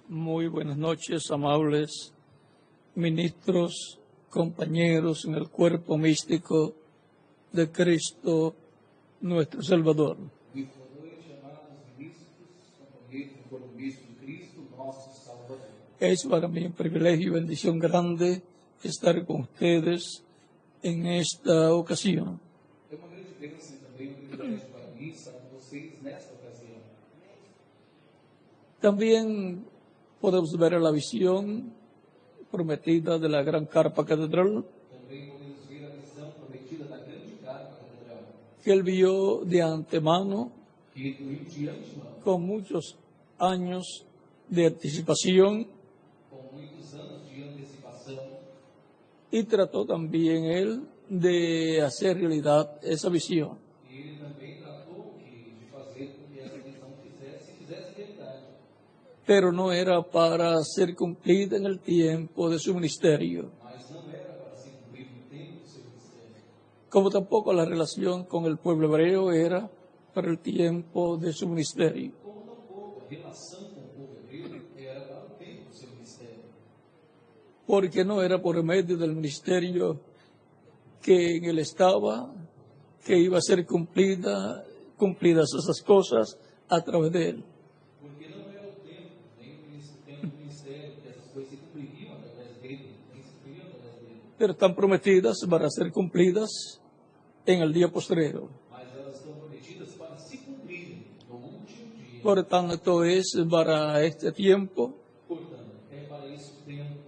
Muy buenas noches, amables ministros, compañeros en el cuerpo místico de Cristo, nuestro Salvador. Muito boa noite, amados ministros, companheiros do corpo místico de Cristo, nosso Salvador. Es para mí un privilegio y bendición grande estar con ustedes en esta ocasión. É uma grande bênção e também um privilégio para mim estar com vocês nesta ocasião. También podemos ver la visión prometida de la gran carpa catedral Também podemos ver a visão prometida da grande carpa catedral, que él vio de antemano que ele viu de antemão, con muchos años de anticipación com muitos anos de antecipação, y trató también él de hacer realidad esa visión. e ele também tratou de fazer com que essa visão fizesse realidade. Pero no era para ser cumplida en el tiempo de su ministerio, Mas não era para ser cumprido no tempo do seu ministério, como tampoco la relación con el pueblo hebreo era para el tiempo de su ministerio. como tampouco a relação com o povo hebreu era para o tempo do seu ministério. Porque no era por medio del ministerio que en él estaba, que iba a ser cumplidas esas cosas a través de él. Porque não era o tempo, nem o tempo do ministério, que essas coisas se cumpririam através dele, nem se cumpririam através dele. Pero están prometidas para ser cumplidas en el día postrero. Mas elas estão prometidas para se cumprirem no último dia. Por tanto, es para este tiempo, Portanto, é para esse tempo,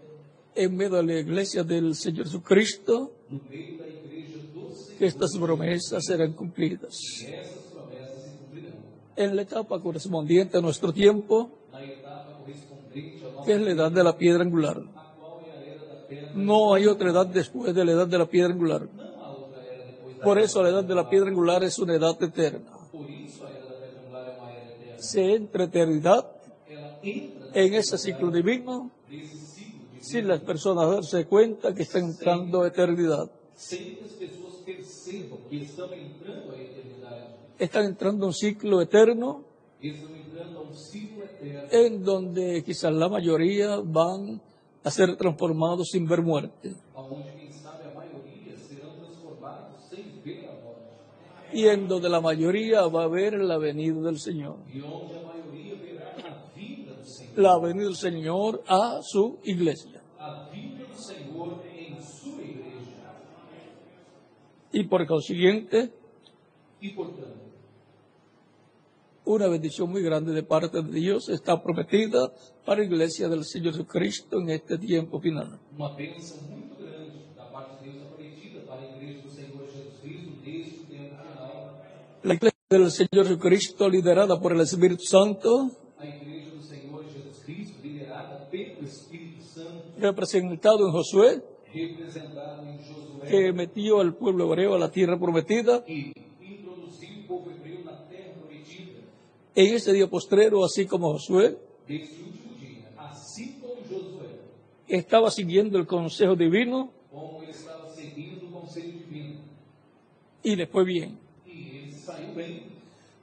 en medio de la iglesia del Señor Jesucristo, no meio da igreja do Senhor, que estas promesas serán cumplidas. que essas promessas se cumprirão. En la etapa correspondiente a nuestro tiempo, Na etapa correspondente à que nossa es la edad de la piedra angular. a qual é a era da pedra, No hay otra edad después de la edad de la piedra angular. não há outra era depois da Por era. eso la edad de la piedra angular es una edad eterna. Por isso a era da pedra angular é uma era eterna. Se entra eternidad Ela entra en ese ciclo divino nesse ciclo de sin las personas darse cuenta que están entrando a eternidad. sem que as pessoas percebam que estão entrando à eternidade. Están entrando a un ciclo eterno Estão entrando a um ciclo eterno, en donde quizás la mayoría van a ser transformados sin ver muerte. onde, quem sabe, a maioria serão transformados sem ver a morte. Y en donde la mayoría va a ver la venida del Señor. E onde a maioria verá a vinda do Senhor. La venida del Señor a su iglesia. A vinda do Senhor em sua igreja. Y por consiguiente, E, portanto, una bendición muy grande de parte de Dios está prometida para la iglesia del Señor Jesucristo en este tiempo final. uma bênção muito grande da parte de Deus é prometida para a igreja do Senhor Jesus Cristo neste tempo final. La iglesia del Señor Jesucristo, liderada por el Espíritu Santo, A igreja do Senhor Jesus Cristo, liderada pelo Espírito Santo, representado en Josué, representado em Josué, que metió al pueblo hebreo a la tierra prometida, que introduziu o povo hebreu na terra prometida, en ese día postrero, así como Josué, desse último dia, assim como Josué, estaba siguiendo el consejo divino como ele estava seguindo o conselho divino, y le fue bien. e ele saiu bem.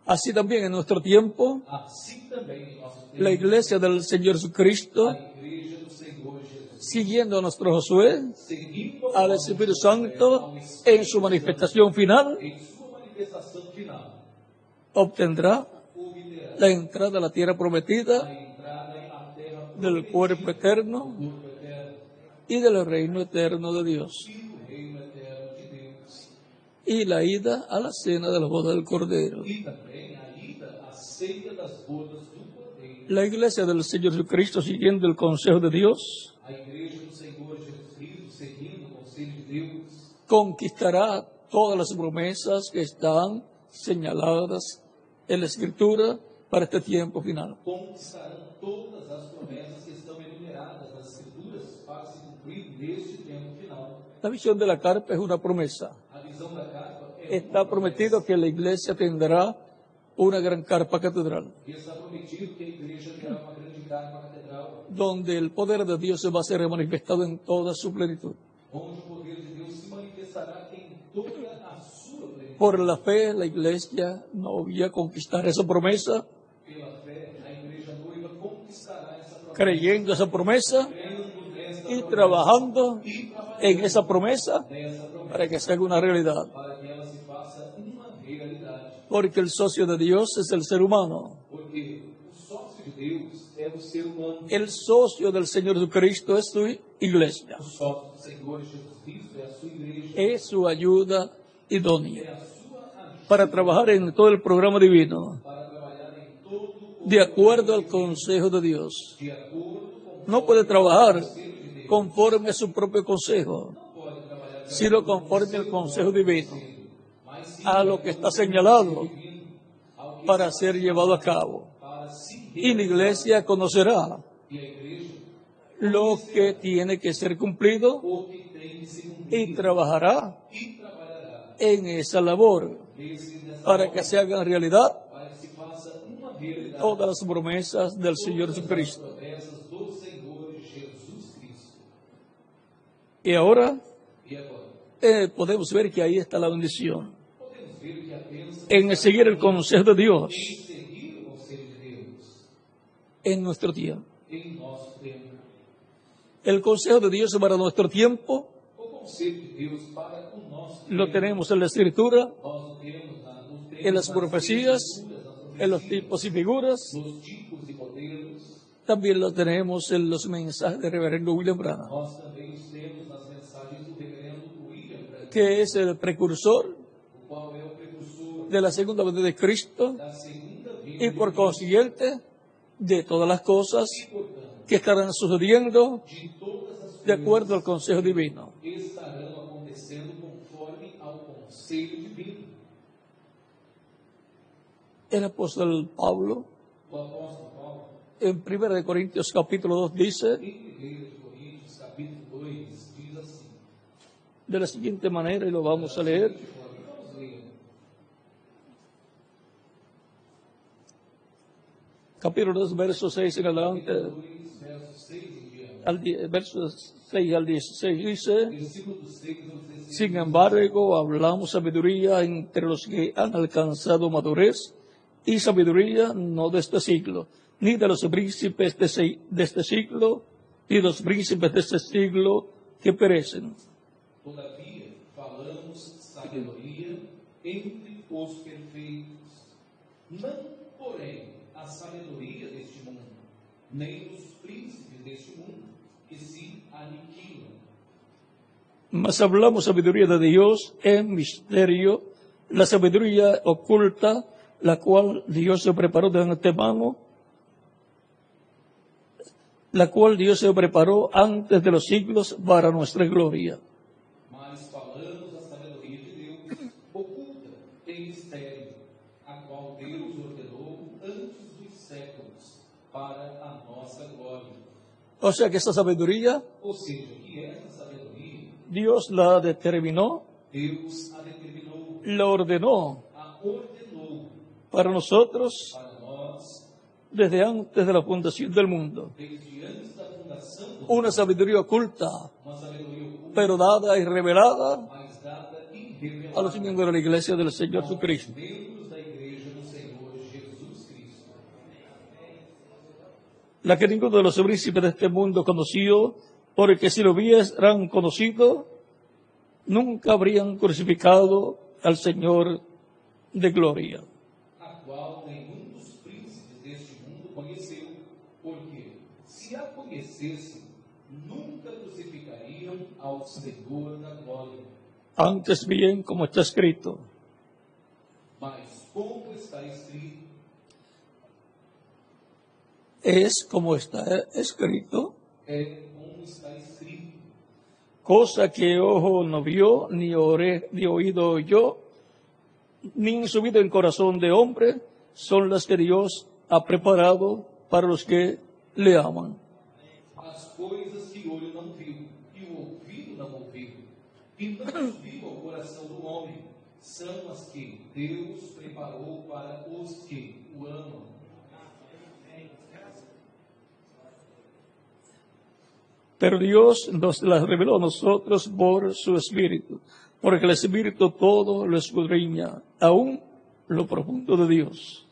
Así también en nuestro tiempo, Assim também em nosso la tempo, iglesia del Señor Jesucristo, a igreja do Senhor Jesus, siguiendo a nuestro Josué, seguindo al Espíritu Santo, en su manifestación final, em sua manifestação final, obtendrá obterá la entrada a la tierra prometida a entrada à terra del cuerpo eterno corpo eterno y del reino eterno de Dios, e o reino eterno de Deus. y la ida a la cena de la boda del Cordero. E também a ida à ceia das bodas do Cordeiro. La iglesia del Señor Jesucristo, siguiendo el consejo de Dios, A igreja do Senhor Jesus Cristo, seguindo o conselho de Deus, conquistará todas las promesas que están señaladas en la Escritura para este tiempo final. conquistarão todas as promessas que estão enumeradas nas Escrituras para se cumprir neste tempo final. La visión de la carpa es una promesa. A visão da carpa é Está prometido que la iglesia tendrá una gran carpa catedral, e está prometido que a igreja terá uma grande carpa catedral, donde el poder de Dios se va a ser manifestado en toda su plenitud. onde o poder de Deus se manifestará em toda a sua plenitude. Por la fe, la iglesia novia conquistará esa promesa Pela fé, a igreja noiva conquistará conquistará essa promessa, creyendo esa promesa crendo nesta y promessa trabajando e trabalhando en esa promesa nessa promessa para que se haga una realidad. para que ela se faça uma realidade. Porque el socio de Dios es el ser humano. Porque o sócio de Deus é o ser humano. El socio del Señor Jesucristo es su iglesia. O sócio do Senhor Jesus Cristo é a sua igreja. Es su ayuda É idónea a sua ajuda para trabajar en todo el programa divino, para trabalhar em todo o de acuerdo al consejo de Dios. de acordo com No puede trabajar o conselho de Deus. conforme a su propio consejo, Não pode trabalhar de sino conforme al consejo divino, mas sim a lo que está señalado divino, ao que para ser llevado a cabo. para si Y la iglesia conocerá e a igreja lo que tiene que ser cumplido o que tem que se cumprir y trabajará e trabalhará en esa labor nessa para que se hagan realidad para que se faça uma realidade todas las promesas del Señor as Jesucristo. promessas do Senhor Jesus Cristo. Y ahora E agora, podemos ver que ahí está la bendición. podemos ver que a bênção En seguir el consejo de Dios em seguir o conselho de Deus en nuestro tiempo. em nosso tempo. El consejo de Dios para nuestro tiempo O conselho de Deus para o nosso lo tempo, tenemos en la Escritura, nós o temos nos en las nas profecías, Escrituras, nas en los profecias, tipos y figuras. nos tipos e modelos. También lo tenemos en los mensajes del reverendo William Branham, Nós também os temos nas mensagens do reverendo William Branham, que es el precursor o qual é o precursor de la segunda venida de Cristo da segunda y vinda por de consiguiente de todas las cosas Cristo, e, portanto, que estarán sucediendo de todas as de coisas acuerdo al consejo divino. estarão acontecendo conforme ao conselho divino. El apóstol Pablo O apóstolo Paulo, en 1 Corintios capítulo 2 dice em 1 Coríntios, capítulo 2, diz assim, de la siguiente manera, y lo vamos a leer. vamos ler, Capítulo 2, versos 6 en adelante, 2, verso 6 em diante. versos 6 al 16 dice: Versículo 6 ao 16. sin embargo, hablamos sabiduría entre los que han alcanzado madurez, y sabiduría no de este siglo, ni de los príncipes de este siglo, ni de los príncipes de este siglo que perecen. Todavia, falamos sabedoria entre os perfeitos, não, porém, a sabedoria deste mundo, nem os príncipes deste mundo, que se aniquilam. Mas hablamos sabiduría de Dios en misterio, la sabiduría oculta, la cual Dios se preparó de antemano, la cual Dios se preparó antes de los siglos para nuestra gloria. Mas falamos a sabedoria de Deus, oculta em mistério, a qual Deus ordenou antes dos séculos, para a nossa glória. O sea que esa sabiduría Ou seja, que esta sabedoria, Dios la determinó, Deus a determinou, la ordenó a ordenou para nosotros para nós, desde antes de la fundación del mundo. desde antes da fundação do mundo, Una sabiduría oculta, uma sabedoria oculta, pero dada y revelada mas dada e a revelada los miembros de la iglesia del Señor aos Jesucristo. membros da igreja do Senhor Jesus Cristo. La que ninguno de los príncipes de este mundo conoció, porque si lo hubieran conocido, nunca habrían crucificado al Señor de gloria. A qual nenhum dos príncipes deste mundo conheceu, porque, se a conhecessem, nunca crucificariam ao Senhor da glória. Antes bien, como está escrito, Mas, como está escrito, es como está escrito, é como está escrito, cosa que ojo no vio, ni oído oyó, ni en subido en corazón de hombre, son las que Dios ha preparado para los que le aman. as coisas que o olho não viu, e o ouvido não ouviu, e não subiu ao coração do homem, são as que Deus preparou para os que o amam. Pero Dios nos las reveló a nosotros por su Espíritu, porque el Espíritu todo lo escudriña, aún lo profundo de Dios.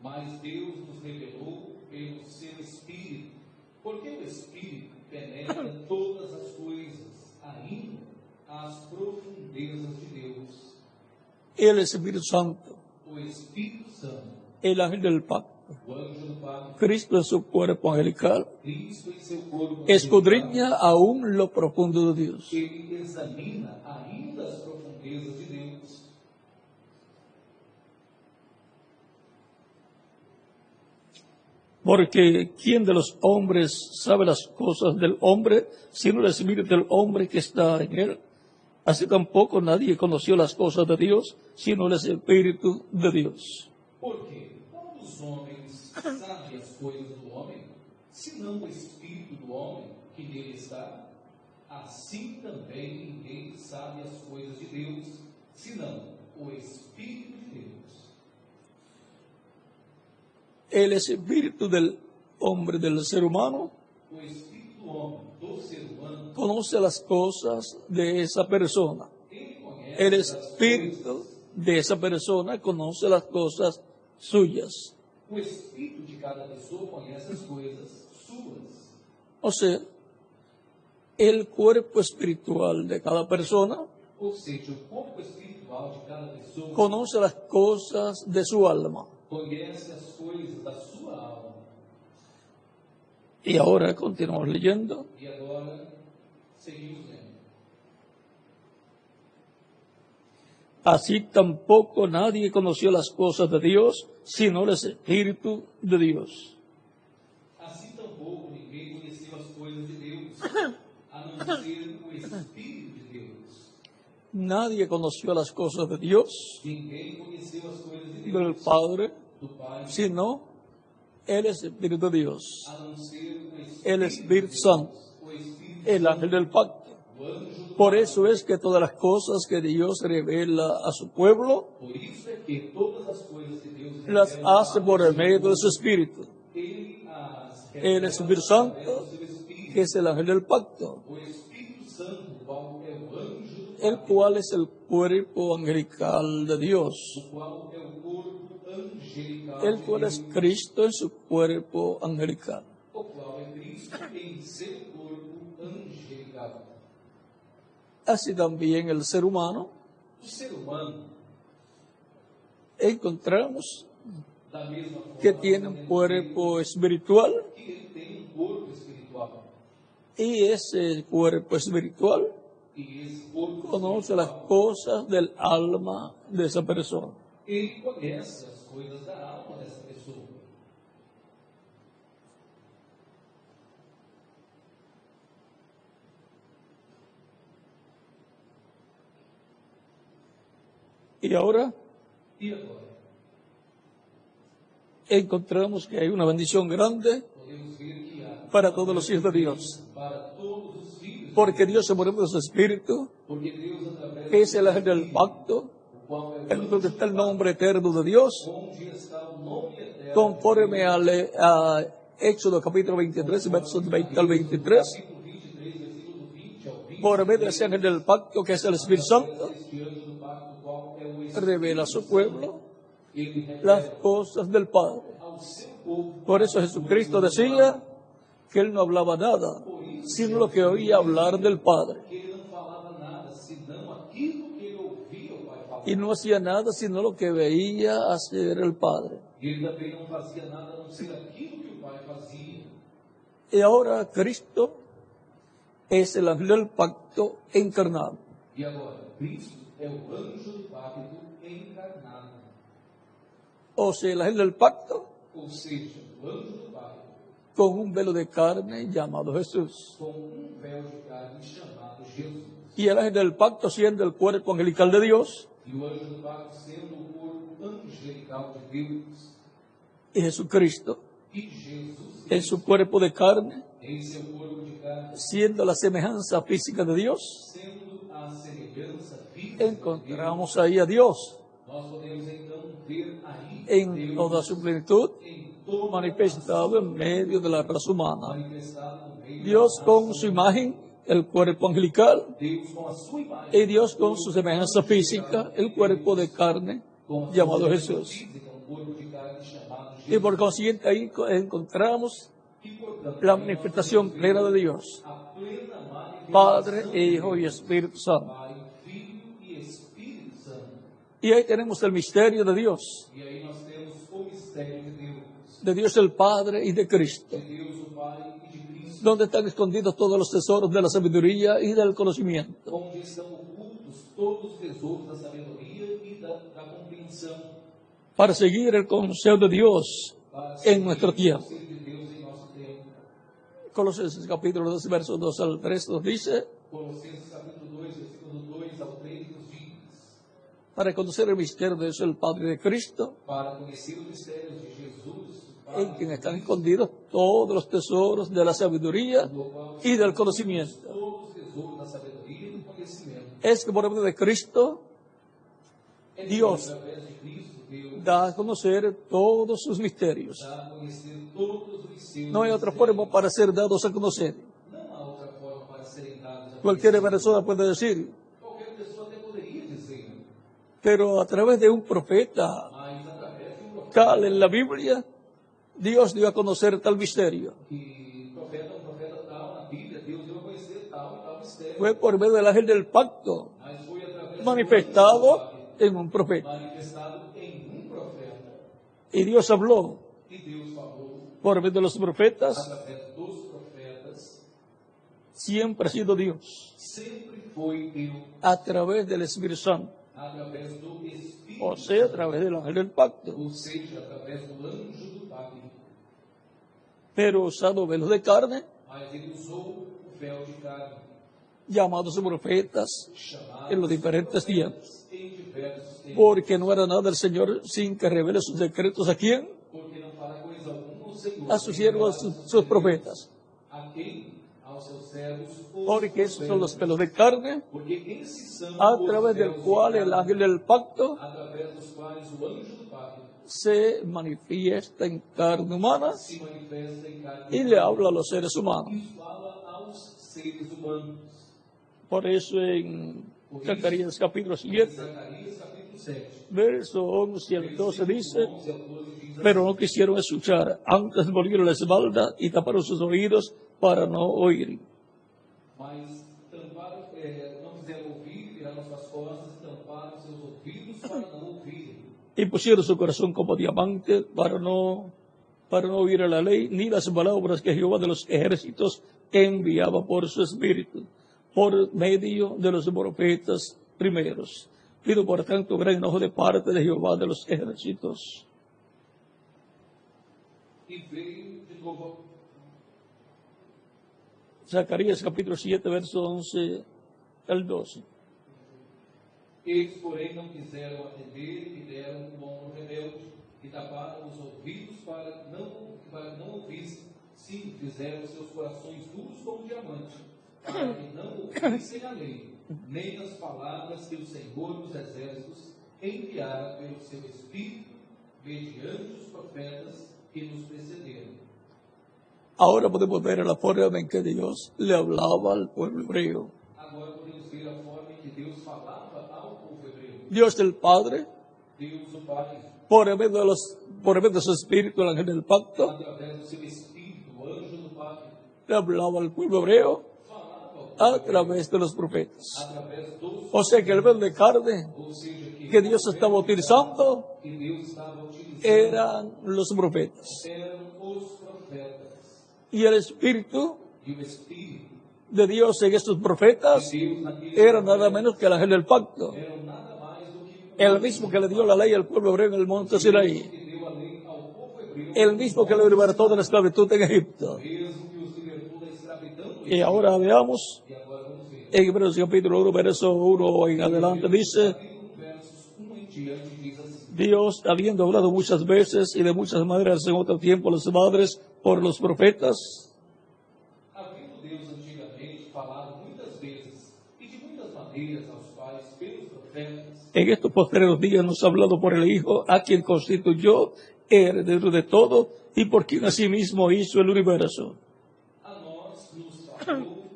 Mas Deus nos revelou pelo seu penetra todas as coisas, ainda as profundezas de Deus. el Espíritu Santo, O Espírito Santo, el ángel del pacto, o anjo do pacto, Cristo en su cuerpo angelical, Cristo em seu corpo, escudriña aún lo profundo de Dios. ele examina ainda as profundezas de Deus. Porque ¿quién de los hombres sabe las cosas del hombre, sino el Espíritu del hombre que está en él? Así tampoco nadie conoció las cosas de Dios, sino el Espíritu de Dios. Porque qual dos homens sabe as coisas do homem, senão o Espírito do homem que nele está? Assim também ninguém sabe as coisas de Deus, senão o Espírito de Deus. El Espíritu del hombre, del ser humano, O Espírito do homem, do ser humano, conoce las cosas de esa persona. ele conhece El as Espíritu coisas. de esa persona conoce las cosas suyas. O Espírito de cada pessoa conhece as coisas suas. O sea, el cuerpo espiritual de cada persona Ou seja, o corpo espiritual de cada pessoa conoce las cosas de su alma. conhece as coisas da sua alma. Y ahora continuamos leyendo. E agora, seguimos lendo. Así tampoco nadie conoció las cosas de Dios, sino el Espíritu de Dios. Assim tampouco ninguém conheceu as coisas de Deus, a não ser o Espírito de Deus. Nadie conoció las cosas de Dios, Ninguém conheceu as coisas de del Deus, Padre, do Pai, sino el Espíritu de Dios, a não ser el o Espíritu Espírito de Santo, Deus, o Espírito el ángel del pacto. o anjo do Por Pai. eso es que todas las cosas que Dios revela a su pueblo, Por isso é que todas as coisas que Deus las revela hace ao por el seu medio de povo, su Espíritu, Ele as el revela Espíritu através Santo, do seu Espírito. que es el ángel del pacto, O Espírito Santo, o qual é o anjo do el Pai, cual es el cuerpo angelical de Dios, o qual é o corpo angelical el de cual es Deus, Cristo en su cuerpo angelical. o qual é Cristo em seu corpo angelical. Así también el ser humano, O ser humano, encontramos da mesma forma, que tiene un cuerpo espiritual, que ele tem um corpo espiritual. y ese cuerpo espiritual E esse corpo conoce las espiritual, cosas del alma de esa persona. ele conhece as coisas da alma dessa pessoa. Y ahora E agora? encontramos que hay una bendición grande Podemos ver que há para todos los hijos de Dios, para todos os filhos, porque Dios se mueve de su espíritu, porque Deus através que es el ángel del pacto, o qual é o en donde está el nombre eterno de Dios, onde está o nome eterno, conforme a Éxodo capítulo 23, versos 20 al 23, capítulo 23, versículo 20 ao 20, por medio de ese ángel del pacto, que es el Espíritu Santo, este anjo do pacto, o qual é o Espírito, revela a su pueblo ele revela las cosas del Padre. ao seu povo. Por eso Jesucristo decía que él no hablaba nada, sino lo que oía hablar del Padre. Que ele não falava nada, senão aquilo que ele ouvia o Pai falar. Y no hacía nada, sino lo que veía hacer el Padre. E ele também não fazia nada a não ser aquilo que o Pai fazia. Y ahora Cristo es el ángel del pacto encarnado. E agora, Cristo é o anjo do pacto encarnado. O sea, el ángel del pacto Ou seja, o anjo do pacto con un velo de carne llamado Jesús. com um véu de carne chamado Jesus. Y el ángel del pacto siendo el cuerpo angelical de Dios, E o anjo do pacto sendo o corpo angelical de Deus. y Jesucristo E Jesus, en su cuerpo de carne, em seu corpo de carne, siendo la semejanza física de Dios, sendo a semelhança física de Deus, encontramos ahí a Dios nós podemos então ver aí en Deus toda su plenitud, em todo manifestado en medio de la raza humana. manifestado no meio Dios da con raça su imagen, el cuerpo angelical, Deus com a sua imagem, y Dios con su semejanza física, el cuerpo de carne com a llamado sua Jesús. física, um corpo de carne chamado Y Jesus. por consiguiente ahí encontramos que portanto la manifestación plena de Dios, a plena manifestação Padre, de Hijo y Deus, Espíritu Santo. Pai, Filho e Espírito Santo. Y ahí tenemos el misterio de Dios, E aí nós temos o mistério de Dios el Padre y de Cristo, de Deus o Pai e de Cristo, donde están escondidos todos los tesoros de la sabiduría y del conocimiento. onde estão ocultos todos os tesouros da sabedoria e da compreensão, Para seguir el consejo de Dios para en seguir nuestro o tiempo. conselho de Deus em nosso tempo. Colosenses capítulo 2, versos 2 al 3 nos dice, Colossenses capítulo 2, versículo 2 ao 3 nos diz, para conocer el misterio de Dios el Padre y de Cristo, para conhecer os mistérios de Jesus, en quien están escondidos todos los tesoros de la sabiduría no qual y del conocimiento. todos os tesouros da sabedoria e do conhecimento. Es que por medio de Cristo É Dios através de Cristo, Deus da a conocer todos sus misterios. dá a conhecer todos os seus No hay otra mistérios. forma para ser dados a conocer. Não há outra forma para serem dados a Cualquier conhecer. persona puede decir, Qualquer pessoa até poderia dizer, pero a través de un profeta mas através de um profeta, tal en la Biblia, Dios dio a conocer tal misterio. que um profeta tal na Bíblia, Deus deu a conhecer tal e tal mistério. Fue por medio del ángel del pacto, Mas foi através manifestado en un profeta. manifestado em um profeta. Y Dios habló E Deus falou por medio de los profetas, através dos profetas. siempre ha sido Dios, Sempre foi Deus a través del Espíritu Santo, através do Espírito, o sea, a través del ángel del pacto. ou seja, através do anjo do pacto. Pero usando velos de carne, Mas ele usou o véu de carne, llamados profetas chamado en los diferentes tiempos, em diversos tempos, porque no era nada el Señor sin que revele sus decretos a quién, porque não fará coisa alguma o Senhor, a sus siervos, sus profetas, a quem? Aos seus servos, os porque esos son los profetas. pelos de carne, Porque esses são a os través del véus de cual el carne, ángel del pacto através dos quais o anjo do pacto se manifiesta en carne humana se manifesta em carne y le habla a los seres humanos. e fala aos seres humanos. Por eso en Zacarías capítulo Em 7, Zacarias capítulo 7, verso 11 al 12 dice, 11 ao 12 diz pero no quisieron escuchar, antes volvieron la espalda y taparon sus oídos para no oír. mas tamparam, não quiseram ouvir, viraram suas costas, tamparam seus ouvidos para não ouvirem. Y pusieron su corazón como diamante para no oír la ley, ni las palabras que Jehová de los ejércitos enviaba por su espíritu, por medio de los profetas primeros. Pido por tanto gran enojo de parte de Jehová de los ejércitos. E veio de novo Zacarías capítulo 7, verso 11 al 12. Eles, porém, não quiseram atender e deram um ombro rebelde, e taparam os ouvidos para não ouvissem. Sim, fizeram seus corações duros como diamante, para que não ouvissem a lei, nem as palavras que o Senhor dos Exércitos enviara pelo seu Espírito, mediante os profetas que nos precederam. Ahora podemos ver la forma en que Dios le hablaba al pueblo hebreo. Agora podemos ver a forma em que Deus falava ao povo hebreu. Dios el Padre, Deus, o Pai, por medio de su espíritu, el ángel del pacto, através do seu Espírito, o anjo do Pai, le hablaba al pueblo hebreo falava ao a través de los profetas. através dos, O sea que el velo de carne ou seja, que Dios estaba utilizando que Deus estava utilizando eran los profetas. eram os profetas. Y el espíritu E o Espírito de Dios en estos profetas de Deus naquele era nada menos que el ángel del pacto, eram nada mais do que el mismo que le dio la ley al pueblo hebreo en el monte Sinaí, que deu a lei ao povo hebreu, el mismo que lo libertó de la esclavitud en Egipto. mesmo que os libertou da escravidão. Y ahora veamos E agora vamos ver. en Hebreos capítulo 1, verso 1 en adelante, dice, Capítulo 1, versos 1 em diante, diz assim: Dios, habiendo hablado muchas veces y de muchas maneras en otro tiempo a los padres por los profetas, Havendo Deus antigamente falado muitas vezes e de muitas maneiras aos pais pelos profetas, en estos postreros días nos ha hablado por el Hijo, a quien constituyó heredero de todo y por quien asimismo hizo el universo. a nós nos falou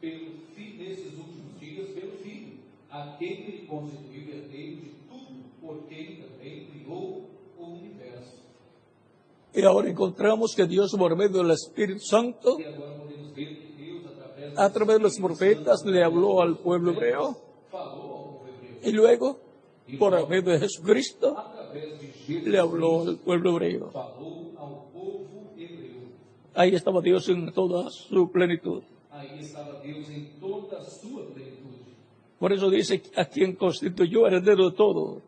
nesses últimos dias pelo Filho, a quem ele constituiu herdeiro de tudo, por quem também criou o universo. Y ahora encontramos que Dios, por medio del Espíritu Santo, E agora podemos ver que Deus, a través de los profetas, le habló al pueblo hebreo. falou ao povo hebreu. Y luego, por medio de Jesucristo, Através de Jesus, le habló al pueblo hebreo. falou ao povo hebreu. Ahí estaba Dios en toda su plenitud. Aí estava Deus em toda a sua plenitude. Por eso dice, a quien constituyó heredero de todo.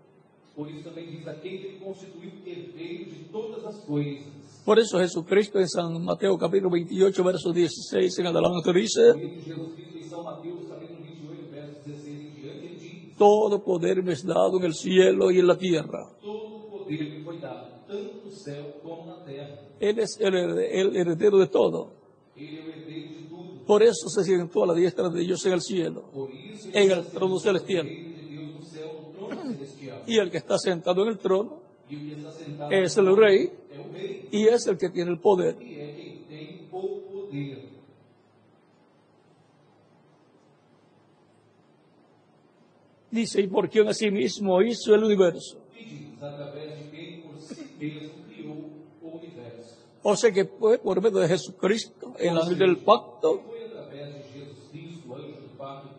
Por isso também diz aquele que ele constituiu herdeiro de todas as coisas. Por eso Jesucristo en San Mateo capítulo 28, verso 16 en adelante dice, Por isso Jesus Cristo em São Mateus, capítulo 28, versos 16 em diante, ele diz: todo poder me es dado en el cielo y en la tierra. todo o poder me foi dado, tanto no céu como na terra. Él es el heredero de todo. Ele é o herdeiro de tudo. Por eso se sentó a la diestra de Dios en el cielo, Por isso en ele el trono celestial. herdeiro de Deus no céu, no trono celestial. Y el que está sentado en el trono E o que está sentado es el rey é o rei, y es el que tiene el poder. e é quem tem o poder. Dice, y por quien asimismo hizo el universo. E diz, através de quem por si mesmo criou o universo. O sea que fue por medio de Jesucristo, el ángel del pacto, Foi através de Jesus Cristo, o anjo do pacto,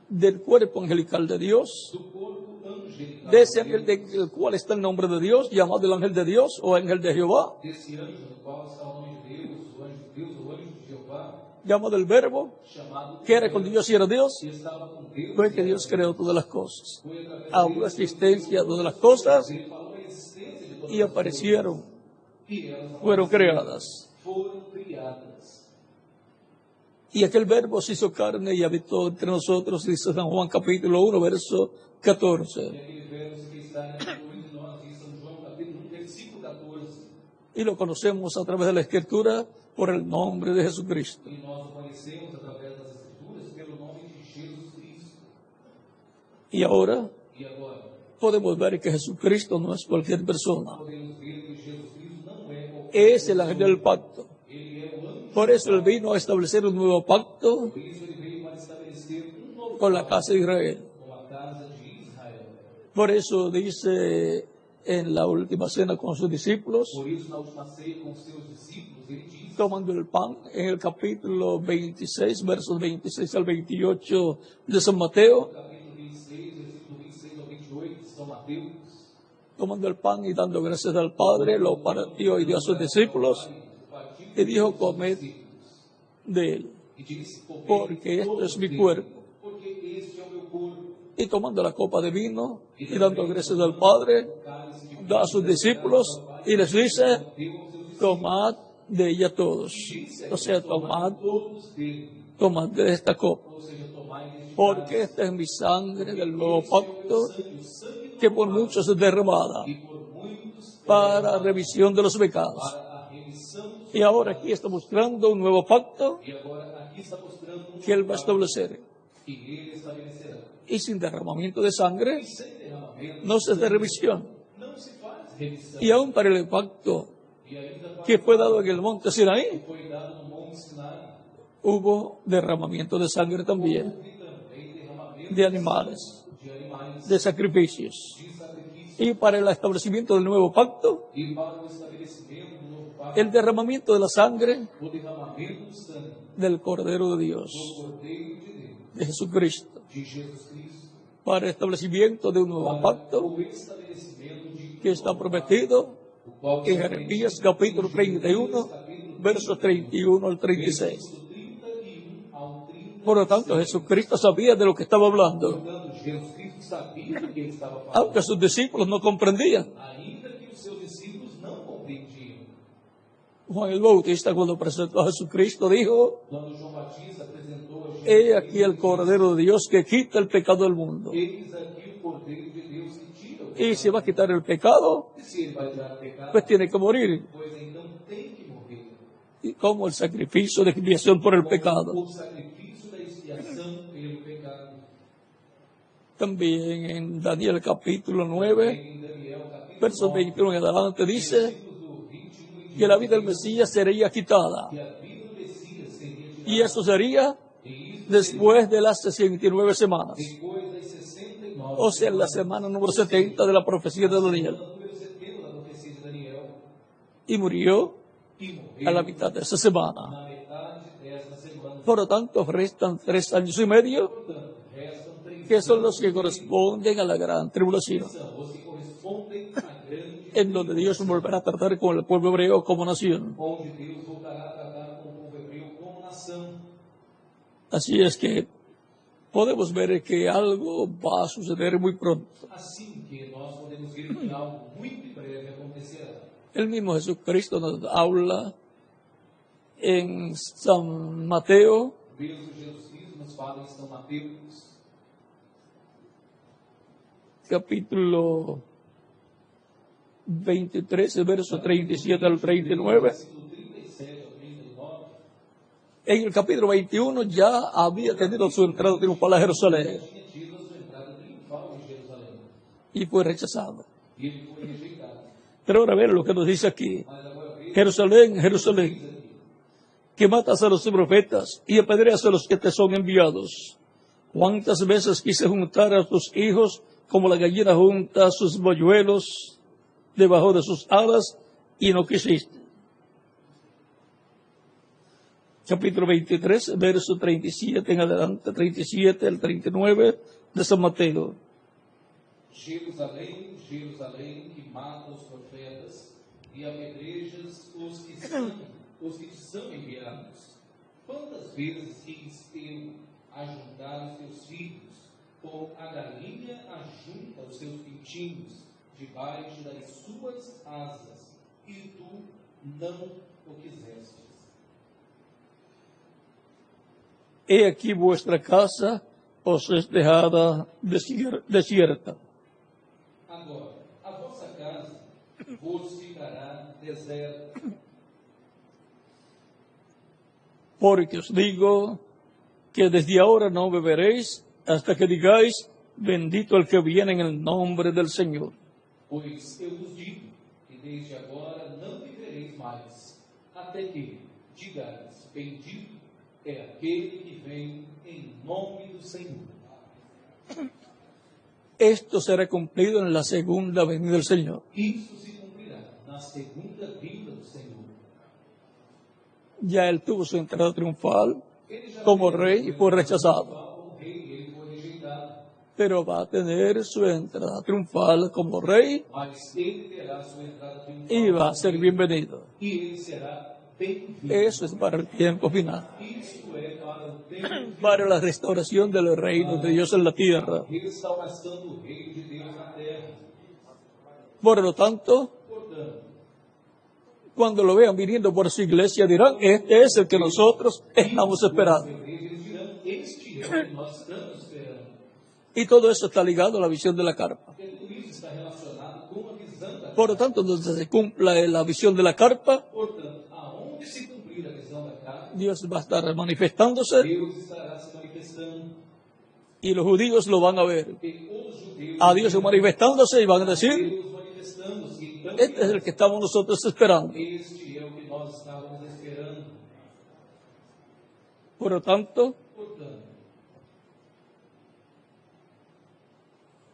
del cuerpo angelical de Dios, do corpo angelical de ese de ángel Deus, del cual está el nombre de Dios, llamado el ángel de Dios o ángel de Jehová, desse anjo no qual está o nome de Deus, o anjo de Deus, o anjo de Jeová, llamado el Verbo, chamado que era con Dios y era Dios, que estava com Deus, fue que Dios creó todas las cosas. foi através Habló la existencia de todas las cosas ele falou a existência de todas y as aparecieron, coisas, e elas fueron creadas. foram criadas. Y aquel Verbo se hizo carne y habitó entre nosotros, dice San Juan capítulo 1, verso 14. E aquele verso que está em nós, em São João, capítulo 1, versículo 14, Y lo conocemos a través de la Escritura por el nombre de Jesucristo. e nós o conhecemos através das Escrituras pelo nome de Jesus Cristo. Y ahora E agora, podemos ver que Jesucristo no es cualquier persona. podemos ver que Jesus Cristo não é qualquer Es el ángel del pacto. ele é o anjo. Por eso Él vino a establecer un nuevo pacto Por isso ele veio para estabelecer novo con la casa de Israel. com a casa de Israel. Por eso dice en la última cena con sus discípulos, Por isso, na última ceia com os seus discípulos, ele diz, tomando el pan en el capítulo 26, versos 26 al 28 de San Mateo, capítulo 26, versículo 26 ao 28 de São Mateus, tomando el pan y dando gracias al Padre, lo partió y dio a sus discípulos partiu y dijo, dos comed discípulos, de él, e disse, comei porque esto todos es mi dele, cuerpo. porque este é o meu corpo. Y tomando la copa de vino y dando gracias al Padre, da a sus discípulos y les dice, tomad de ella todos. O sea, tomad Todos dele, tomad de esta copa, ou seja, tomai deste porque esta es mi sangre del nuevo pacto, sangue, o sangue que por muchos es derramada e por muitos para remisión de los pecados. para a remissão dos Y ahora aquí está mostrando un nuevo pacto E agora aqui está mostrando que Él va a establecer. que ele estabelecerá. Y sin derramamiento de sangre E sem derramamento no se hace remisión. não se faz remissão. Y aún para el pacto E ainda para que fue dado en el monte Sinaí, foi dado no Monte Sinai, hubo derramamiento de sangre también, houve também derramamento de animales, de animais, de sacrificios. de sacrifício. Y para el establecimiento del nuevo pacto, E para o estabelecimento do novo pacto, el derramamiento de la sangre o derramamento do sangue del Cordero de Dios, do Cordeiro de Deus, de Jesucristo. de Jesus Cristo, Para el establecimiento de un nuevo para pacto o estabelecimento de que está prometido o qual en Jeremías capítulo 31, versos 31 al 36. 31 ao 30. Por lo tanto, Jesucristo sabía de lo que estaba hablando, Portanto, Jesus Cristo sabia do que ele estava falando, aunque sus discípulos no comprendían. ainda que os seus discípulos não compreendiam. Juan el Bautista, cuando presentó a Jesucristo, dijo, Quando João Batista apresentou a Jesus, he aquí el Cordero de Dios que quita el pecado del mundo. eis aqui o Cordeiro de Deus que tira o Y pecado. si va a quitar el pecado, E se ele vai tirar o pecado, pues tiene que morir, pois então tem que morrer. y como el sacrificio de expiación por el pecado. O sacrifício da expiação pelo pecado. También en Daniel capítulo 9, Em Daniel, capítulo versos 21 en adelante, dice versículos 21 e que la vida del Mesías sería quitada. que a vida do Messias seria tirada. Y eso sería E isso después de las 69 semanas. depois das 69. O sea, en la semana número 70 de la profecía de Daniel. Número 70 da profecia de Daniel. y murió e a la morreu mitad de esa semana. na metade desta semana. Por lo tanto, restan 3 años y medio, Portanto, restam 3 que son anos los que e meio, corresponden a la gran tribulación, que são os que correspondem à grande en donde Dios volverá a tratar con el pueblo hebreo como nación. onde Deus voltará a tratar com o povo hebreu como nação. Así es que podemos ver que algo va a suceder muy pronto. Assim que nós podemos ver que algo muito em breve acontecerá. El mismo Jesucristo nos habla en San Mateo, O mesmo Jesus Cristo nos fala em São Mateus, capítulo 23, verso 37 al 39. versículo 37 ao 39. En el capítulo 21 ya había tenido su entrada triunfal a Jerusalén Tinha tido a sua entrada triunfal em Jerusalém. y fue rechazado. E ele foi rejeitado. Pero ahora ver lo que nos dice aquí. Mas agora veja Jerusalén, Jerusalén, que matas a los profetas y apedreas a los que te son enviados. ¿Cuántas veces quise juntar a tus hijos como la gallina junta sus polluelos debajo de sus alas y no quisiste? Capítulo 23, verso 37 en adelante, 37 al 39 de San Mateo. Jerusalém, Jerusalém, que mata os profetas e apedrejas os que te são enviados. Quantas vezes quis eu ajuntar os teus filhos, como a galinha ajunta os seus pintinhos debaixo das suas asas, e tu não o quisestes. He aquí vuestra casa os es dejada desierta. Agora, a vossa casa vos ficará deserta. Porque os digo que desde ahora no beberéis hasta que digáis, bendito el que viene en el nombre del Señor. Pois eu vos digo que desde agora não vivereis mais, até que digais, bendito é aquele que vem em nome do Senhor. Esto será cumplido en la segunda venida del Señor. Isso se cumprirá na segunda vinda do Senhor. Ya él tuvo su entrada triunfal Ele já como teve rey y fue rechazado, como rei, ele foi rejeitado, pero va a tener su entrada triunfal como rey mas ele terá sua entrada triunfal y va a ser bienvenido. e ele será bem-vindo. Eso es para el tiempo final, Isto é para o tempo para la restauración del reino de Dios en la tierra. de restauração do reino de Deus na terra. Por lo tanto, Portanto, cuando lo vean viniendo por su iglesia dirán, este es el que nosotros estamos esperando. eles dirão, este é o que nós estamos esperando. Y todo eso está ligado a la visión de la carpa. Tudo isso está relacionado com a visão da Por lo tanto, donde se cumpla la visión de la carpa, Portanto, aonde se cumprir a visão da carne, Dios va a estar manifestándose Deus estará se manifestando. y los judíos lo van a ver. E os judeus A Dios manifestándose y van a decir, Deus manifestando-se. Então, este es el que estamos nosotros esperando. este é o que nós estávamos esperando. Por lo tanto, Portanto,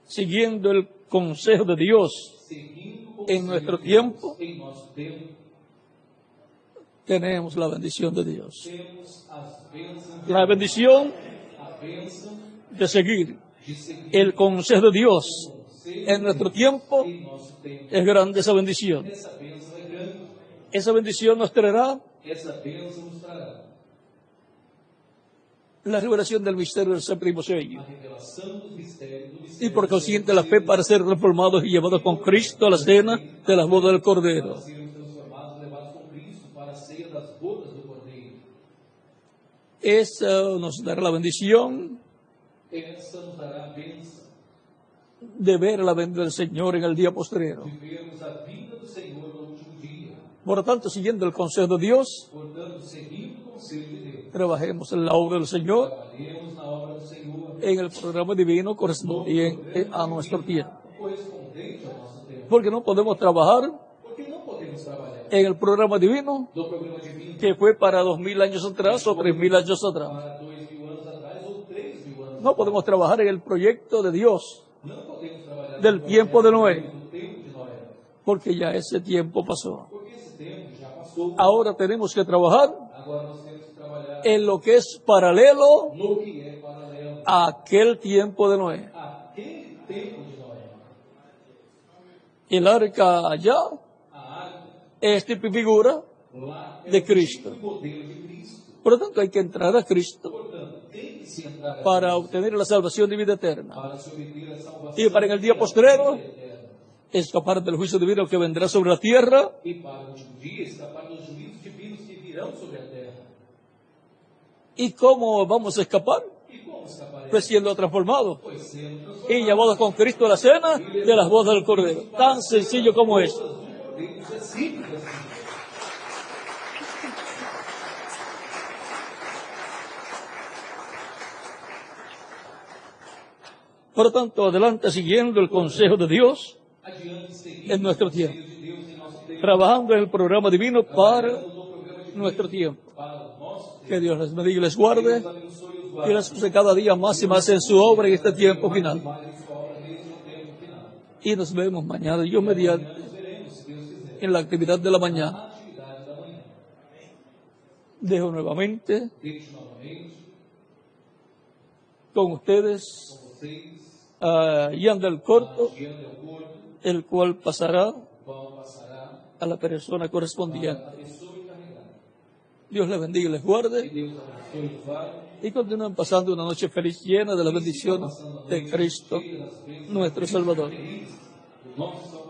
siguiendo el consejo de Dios seguindo o en nuestro tiempo, em nosso tempo, tenemos la bendición de Dios. temos as bênçãos, La bendición a bênção de seguir de seguir el consejo de Dios o conselho en nuestro tiempo em nosso tempo. es grande esa bendición. Essa bênção é grande. Esa bendición nos traerá Essa bênção nos trará la revelación del misterio del séptimo sello. a revelação dos mistérios do Y mistério por consiguiente la fe para ser reformados y llevados con Cristo a la cena de las bodas del Cordero. para sermos transformados, levados com Cristo para a ceia das bodas do Cordeiro. Eso nos dará la bendición Essa nos dará a bênção de ver la venida del Señor en el día postrero. de vermos a vinda do Senhor no último dia. Por lo tanto, siguiendo el consejo de Dios, Portanto, seguindo o conselho de Deus, trabajemos en la obra del Señor trabalhemos na obra do Senhor, en el programa divino correspondiente a nuestro tiempo. correspondente ao nosso tempo. Porque no podemos trabajar Porque não podemos trabalhar en el programa divino no programa divino que fue para 2000 años atrás o 3000 años atrás. para 2000 anos atrás ou 3000 anos No podemos trabajar en el proyecto de Dios, Não podemos trabalhar del no tiempo de projeto Noé, do tempo de Noé, porque ya ese tiempo pasó. porque esse tempo passou, Ahora tenemos que trabajar agora nós temos que trabalhar en lo que es paralelo no que é paralelo a aquel tiempo de Noé. àquele tempo de Noé. El arca allá A arca es tipo y figura lá é de o Cristo. tipo e modelo de Cristo. Por lo tanto, hay que entrar a Cristo Portanto, tem que se entrar a para Cristo obtener la salvación de vida eterna para se obter a salvação y para en el día e a postrero vida eterna. escapar del juicio divino que vendrá sobre la tierra E para o último dia escapar dos juízos divinos que virão sobre a terra. ¿Y cómo vamos a escapar? E como escaparemos? Pues siendo transformados Pois sendo transformados. y llevados con Cristo a la cena de las bodas del Cordero. Tan sencillo como es. Deus é simples assim. Por lo tanto, adelante siguiendo el consejo de Dios, Adiante, seguindo en nuestro os tiempo, conselhos de Deus em nosso tempo, trabajando en el programa divino para no programa de nuestro tiempo. para o nosso tempo. Que Dios les bendiga y les guarde Deus abençoe os y guarde. les use cada día más y más en su obra en este tiempo final. Mais em sua obra desde o tempo final. Y nos vemos mañana, Dios mediante, Nos veremos, se Deus quiser, en la actividad de la mañana. na atividade da manhã. Dejo nuevamente Deixo novamente con ustedes com vocês a Ian del Corto, Jean Del Corto, el cual pasará qual passará a la persona para correspondiente. a pessoa encarregada. Dios les bendiga y les Que guarde Deus abençoe os guarde. y continúen pasando una noche feliz llena de las bendiciones de Cristo, nuestro Salvador. Feliz, o nosso Salvador.